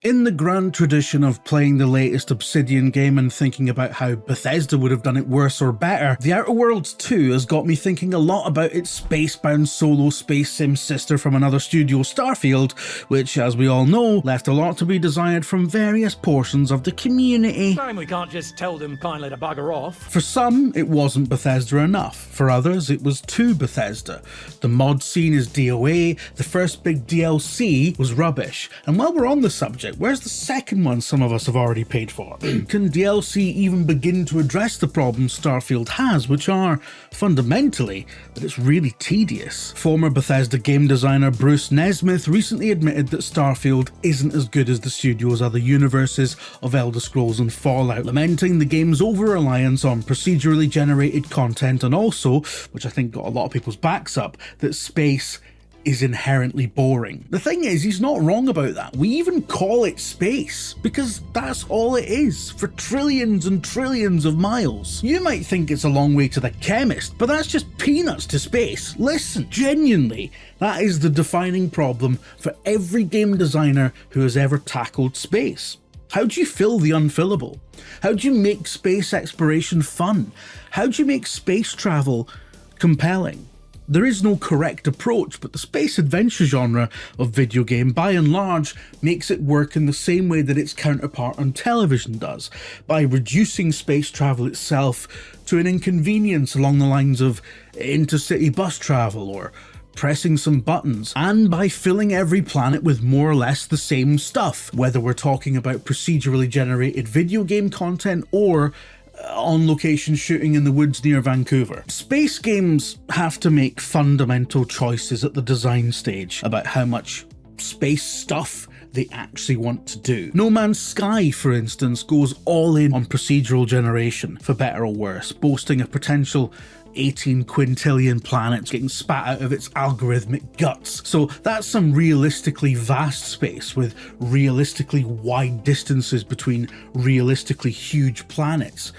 In the grand tradition of playing the latest Obsidian game and thinking about how Bethesda would have done it worse or better, The Outer Worlds 2 has got me thinking a lot about its space-bound solo space sim sister from another studio, Starfield, which, as we all know, left a lot to be desired from various portions of the community. Shame we can't just tell them kindly to bugger off. For some, it wasn't Bethesda enough. For others, it was too Bethesda. The mod scene is DOA, the first big DLC was rubbish. And while we're on the subject, where's the second one some of us have already paid for? Can DLC even begin to address the problems Starfield has, which are, fundamentally, that it's really tedious? Former Bethesda game designer Bruce Nesmith recently admitted that Starfield isn't as good as the studio's other universes of Elder Scrolls and Fallout, lamenting the game's over-reliance on procedurally generated content and also, which I think got a lot of people's backs up, that space is inherently boring. The thing is, he's not wrong about that. We even call it space, because that's all it is, for trillions and trillions of miles. You might think it's a long way to the chemist, but that's just peanuts to space. Listen, genuinely, that is the defining problem for every game designer who has ever tackled space. How do you fill the unfillable? How do you make space exploration fun? How do you make space travel compelling? There is no correct approach, but the space adventure genre of video game, by and large, makes it work in the same way that its counterpart on television does, by reducing space travel itself to an inconvenience along the lines of intercity bus travel or pressing some buttons, and by filling every planet with more or less the same stuff, whether we're talking about procedurally generated video game content or on-location shooting in the woods near Vancouver. Space games have to make fundamental choices at the design stage about how much space stuff they actually want to do. No Man's Sky, for instance, goes all in on procedural generation, for better or worse, boasting a potential 18 quintillion planets getting spat out of its algorithmic guts. So that's some realistically vast space with realistically wide distances between realistically huge planets.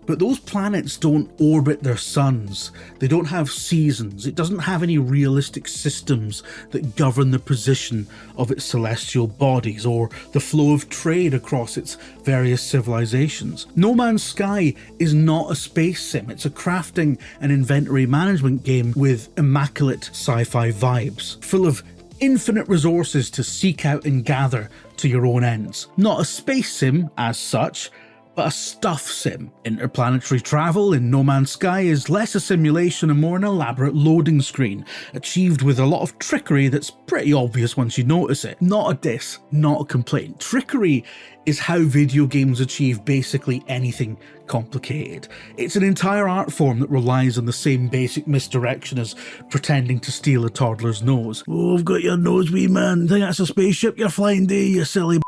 But those planets don't orbit their suns, they don't have seasons, it doesn't have any realistic systems that govern the position of its celestial bodies or the flow of trade across its various civilizations. No Man's Sky is not a space sim, it's a crafting and inventory management game with immaculate sci-fi vibes, full of infinite resources to seek out and gather to your own ends. Not a space sim as such, but a stuff sim. Interplanetary travel in No Man's Sky is less a simulation and more an elaborate loading screen, achieved with a lot of trickery that's pretty obvious once you notice it. Not a diss, not a complaint. Trickery is how video games achieve basically anything complicated. It's an entire art form that relies on the same basic misdirection as pretending to steal a toddler's nose. Oh, I've got your nose, wee man. Think that's a spaceship you're flying, do you silly b***?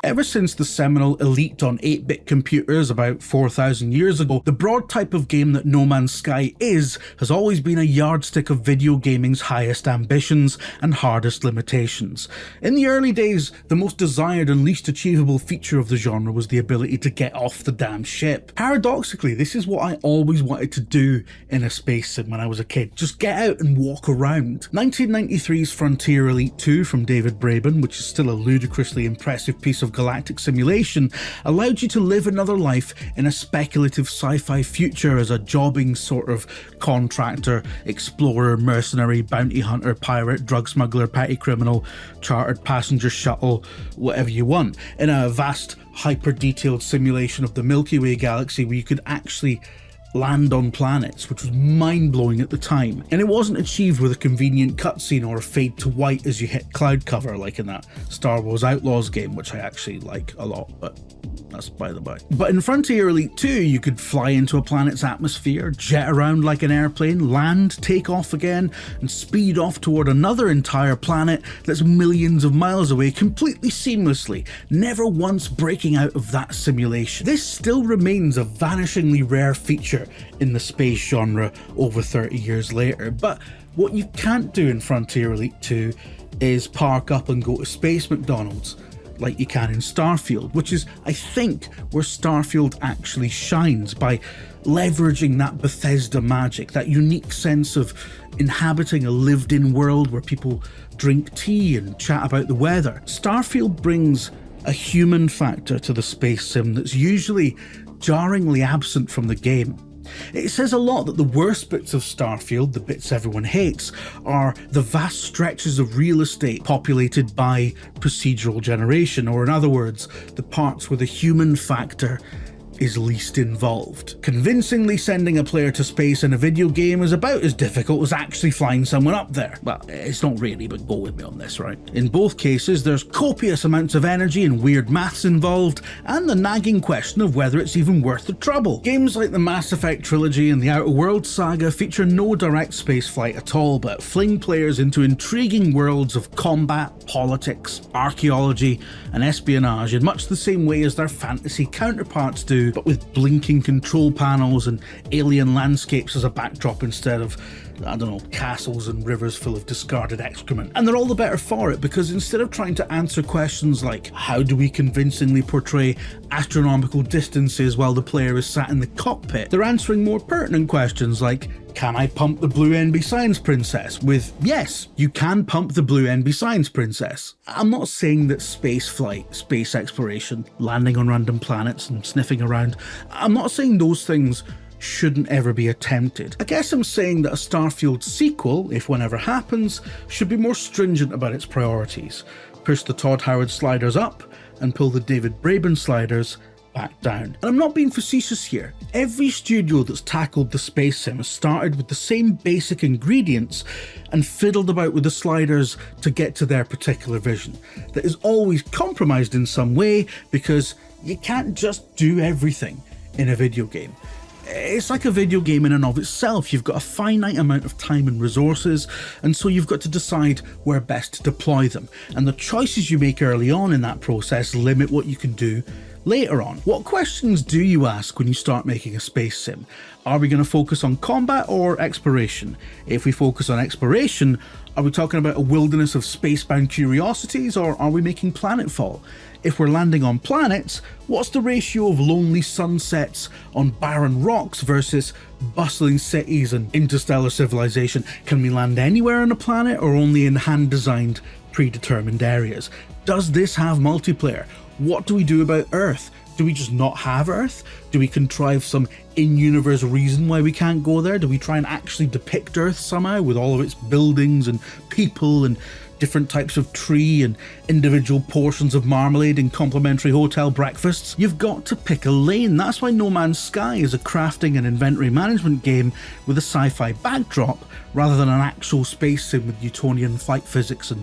Ever since the seminal Elite on 8-bit computers about 4,000 years ago, the broad type of game that No Man's Sky is has always been a yardstick of video gaming's highest ambitions and hardest limitations. In the early days, the most desired and least achievable feature of the genre was the ability to get off the damn ship. Paradoxically, this is what I always wanted to do in a space sim when I was a kid. Just get out and walk around. 1993's Frontier Elite 2 from David Braben, which is still a ludicrously impressive piece of galactic simulation, allowed you to live another life in a speculative sci-fi future as a jobbing sort of contractor, explorer, mercenary, bounty hunter, pirate, drug smuggler, petty criminal, chartered passenger shuttle, whatever you want, in a vast, hyper-detailed simulation of the Milky Way galaxy where you could actually land on planets, which was mind-blowing at the time. And it wasn't achieved with a convenient cutscene or a fade to white as you hit cloud cover like in that Star Wars Outlaws game, which I actually like a lot, but that's by the by. But in Frontier Elite 2, you could fly into a planet's atmosphere, jet around like an airplane, land, take off again, and speed off toward another entire planet that's millions of miles away completely seamlessly, never once breaking out of that simulation. This still remains a vanishingly rare feature in the space genre over 30 years later, but what you can't do in Frontier Elite 2 is park up and go to Space McDonald's like you can in Starfield, which is, I think, where Starfield actually shines, by leveraging that Bethesda magic, that unique sense of inhabiting a lived-in world where people drink tea and chat about the weather. Starfield brings a human factor to the space sim that's usually jarringly absent from the game. It says a lot that the worst bits of Starfield, the bits everyone hates, are the vast stretches of real estate populated by procedural generation, or in other words, the parts where the human factor is least involved. Convincingly sending a player to space in a video game is about as difficult as actually flying someone up there. Well, it's not really, but go with me on this, right? In both cases, there's copious amounts of energy and weird maths involved, and the nagging question of whether it's even worth the trouble. Games like the Mass Effect trilogy and the Outer Worlds saga feature no direct spaceflight at all, but fling players into intriguing worlds of combat, politics, archaeology, and espionage in much the same way as their fantasy counterparts do, but with blinking control panels and alien landscapes as a backdrop instead of, I don't know, castles and rivers full of discarded excrement. And they're all the better for it, because instead of trying to answer questions like, how do we convincingly portray astronomical distances while the player is sat in the cockpit, they're answering more pertinent questions like, can I pump the blue NB Science Princess? With, yes, you can pump the blue NB Science Princess. I'm not saying that space flight, space exploration, landing on random planets and sniffing around, I'm not saying those things shouldn't ever be attempted. I guess I'm saying that a Starfield sequel, if one ever happens, should be more stringent about its priorities. Push the Todd Howard sliders up and pull the David Braben sliders back down. And I'm not being facetious here. Every studio that's tackled the space sim has started with the same basic ingredients and fiddled about with the sliders to get to their particular vision. That is always compromised in some way, because you can't just do everything in a video game. It's like a video game in and of itself. You've got a finite amount of time and resources, and so you've got to decide where best to deploy them. And the choices you make early on in that process limit what you can do later on. What questions do you ask when you start making a space sim? Are we going to focus on combat or exploration? If we focus on exploration, are we talking about a wilderness of spacebound curiosities, or are we making planetfall? If we're landing on planets, what's the ratio of lonely sunsets on barren rocks versus bustling cities and interstellar civilization? Can we land anywhere on a planet, or only in hand-designed, predetermined areas? Does this have multiplayer? What do we do about Earth? Do we just not have Earth? Do we contrive some in-universe reason why we can't go there? Do we try and actually depict Earth somehow with all of its buildings and people and different types of tree and individual portions of marmalade and complimentary hotel breakfasts? You've got to pick a lane. That's why No Man's Sky is a crafting and inventory management game with a sci-fi backdrop rather than an actual space sim with Newtonian flight physics and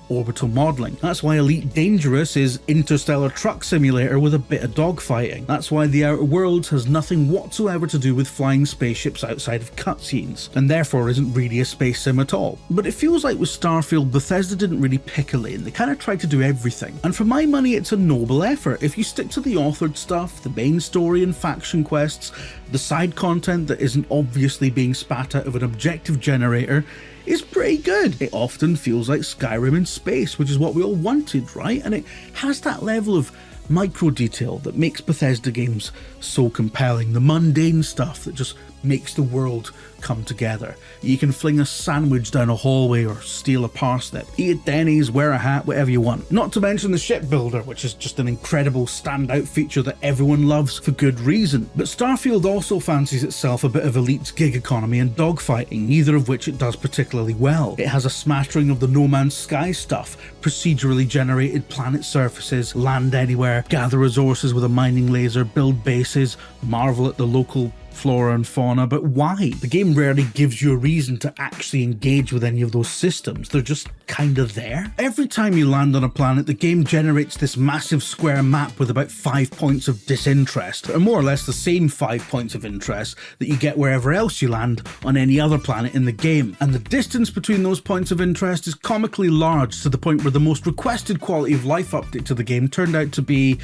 orbital modelling. That's why Elite Dangerous is interstellar truck simulator with a bit of dogfighting. That's why The Outer Worlds has nothing whatsoever to do with flying spaceships outside of cutscenes, and therefore isn't really a space sim at all. But it feels like with Starfield, Bethesda didn't really pick a lane. They kind of tried to do everything. And for my money, it's a noble effort. If you stick to the authored stuff, the main story and faction quests, the side content that isn't obviously being spat out of an objective generator, is pretty good. It often feels like Skyrim in space, which is what we all wanted, right? And it has that level of micro detail that makes Bethesda games so compelling. The mundane stuff that just makes the world come together. You can fling a sandwich down a hallway or steal a parsnip, eat at Denny's, wear a hat, whatever you want. Not to mention the shipbuilder, which is just an incredible standout feature that everyone loves for good reason. But Starfield also fancies itself a bit of Elite's gig economy and dogfighting, neither of which it does particularly well. It has a smattering of the No Man's Sky stuff, procedurally generated planet surfaces, land anywhere, gather resources with a mining laser, build bases, marvel at the local flora and fauna, but why? The game rarely gives you a reason to actually engage with any of those systems. They're just kind of there. Every time you land on a planet, the game generates this massive square map with about 5 points of disinterest, or more or less the same 5 points of interest that you get wherever else you land on any other planet in the game. And the distance between those points of interest is comically large, to the point where the most requested quality of life update to the game turned out to be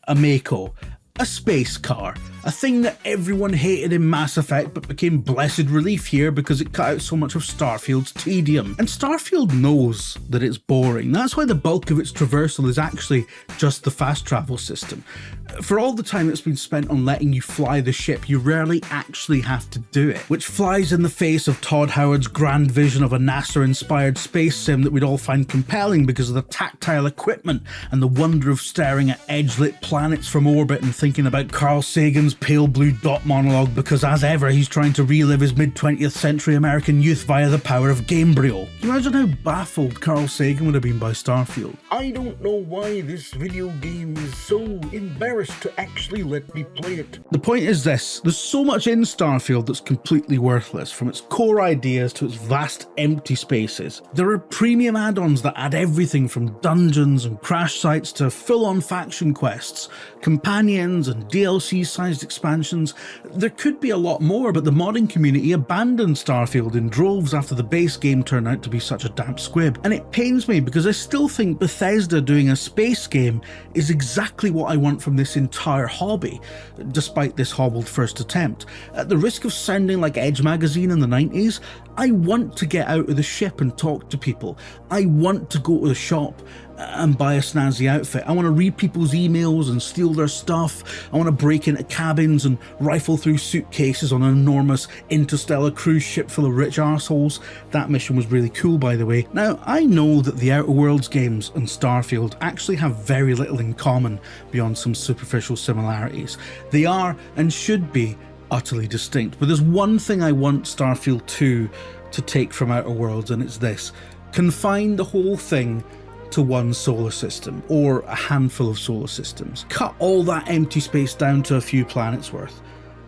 a Mako, a space car, a thing that everyone hated in Mass Effect but became blessed relief here because it cut out so much of Starfield's tedium. And Starfield knows that it's boring. That's why the bulk of its traversal is actually just the fast travel system. For all the time that's been spent on letting you fly the ship, you rarely actually have to do it, which flies in the face of Todd Howard's grand vision of a NASA-inspired space sim that we'd all find compelling because of the tactile equipment and the wonder of staring at edge-lit planets from orbit and thinking about Carl Sagan's pale blue dot monologue because, as ever, he's trying to relive his mid-20th century American youth via the power of Gamebryo. Can you imagine how baffled Carl Sagan would have been by Starfield? I don't know why this video game is so embarrassed to actually let me play it. The point is this: there's so much in Starfield that's completely worthless, from its core ideas to its vast empty spaces. There are premium add-ons that add everything from dungeons and crash sites to full-on faction quests, companions and DLC-sized expansions. There could be a lot more, but the modding community abandoned Starfield in droves after the base game turned out to be such a damp squib. And it pains me because I still think Bethesda doing a space game is exactly what I want from this entire hobby, despite this hobbled first attempt. At the risk of sounding like Edge magazine in the 90s, I want to get out of the ship and talk to people. I want to go to the shop and buy a snazzy outfit. I want to read people's emails and steal their stuff. I want to break into cabins and rifle through suitcases on an enormous interstellar cruise ship full of rich arseholes. That mission was really cool, by the way. Now, I know that the Outer Worlds games and Starfield actually have very little in common beyond some superficial similarities. They are, and should be, utterly distinct. But there's one thing I want Starfield 2 to take from Outer Worlds, and it's this: confine the whole thing to one solar system, or a handful of solar systems. Cut all that empty space down to a few planets worth.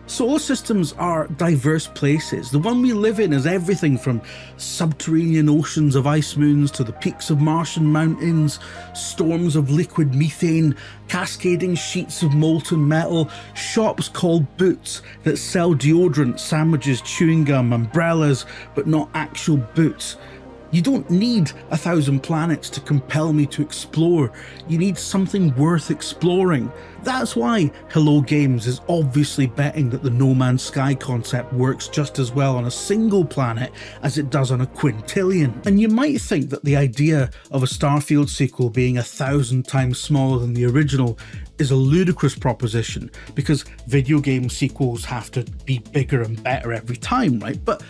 Solar systems are diverse places. The one we live in is everything from subterranean oceans of ice moons to the peaks of Martian mountains, storms of liquid methane, cascading sheets of molten metal, shops called Boots that sell deodorant, sandwiches, chewing gum, umbrellas, but not actual boots. You don't need 1,000 planets to compel me to explore. You need something worth exploring. That's why Hello Games is obviously betting that the No Man's Sky concept works just as well on a single planet as it does on a quintillion. And you might think that the idea of a Starfield sequel being 1,000 times smaller than the original is a ludicrous proposition, because video game sequels have to be bigger and better every time, right? But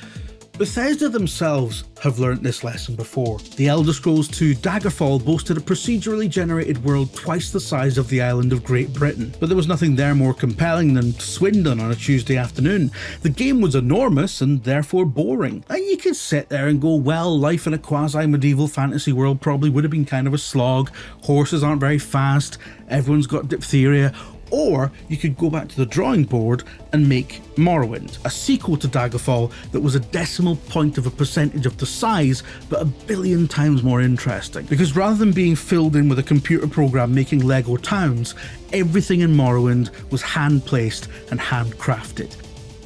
Bethesda themselves have learnt this lesson before. The Elder Scrolls 2 Daggerfall boasted a procedurally generated world twice the size of the island of Great Britain, but there was nothing there more compelling than Swindon on a Tuesday afternoon. The game was enormous and therefore boring. And you could sit there and go, well, life in a quasi-medieval fantasy world probably would have been kind of a slog, horses aren't very fast, everyone's got diphtheria. Or you could go back to the drawing board and make Morrowind, a sequel to Daggerfall that was a decimal point of a percentage of the size, but a billion times more interesting. Because rather than being filled in with a computer program making Lego towns, everything in Morrowind was hand-placed and handcrafted.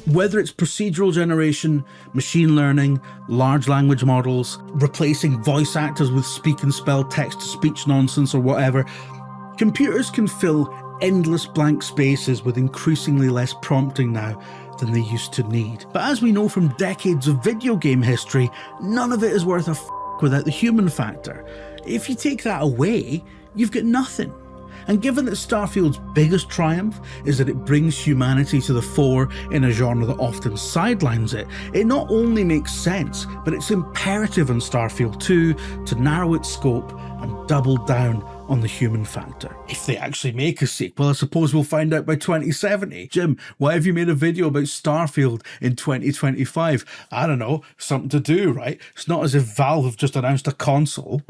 Whether it's procedural generation, machine learning, large language models, replacing voice actors with speak and spell text-to-speech nonsense or whatever, computers can fill endless blank spaces with increasingly less prompting now than they used to need. But as we know from decades of video game history, none of it is worth a f*** without the human factor. If you take that away, you've got nothing. And given that Starfield's biggest triumph is that it brings humanity to the fore in a genre that often sidelines it, it not only makes sense, but it's imperative on Starfield 2 to narrow its scope and double down on the human factor. If they actually make a sequel, I suppose we'll find out by 2070. Jim, why have you made a video about Starfield in 2025? I don't know, something to do, right? It's not as if Valve have just announced a console.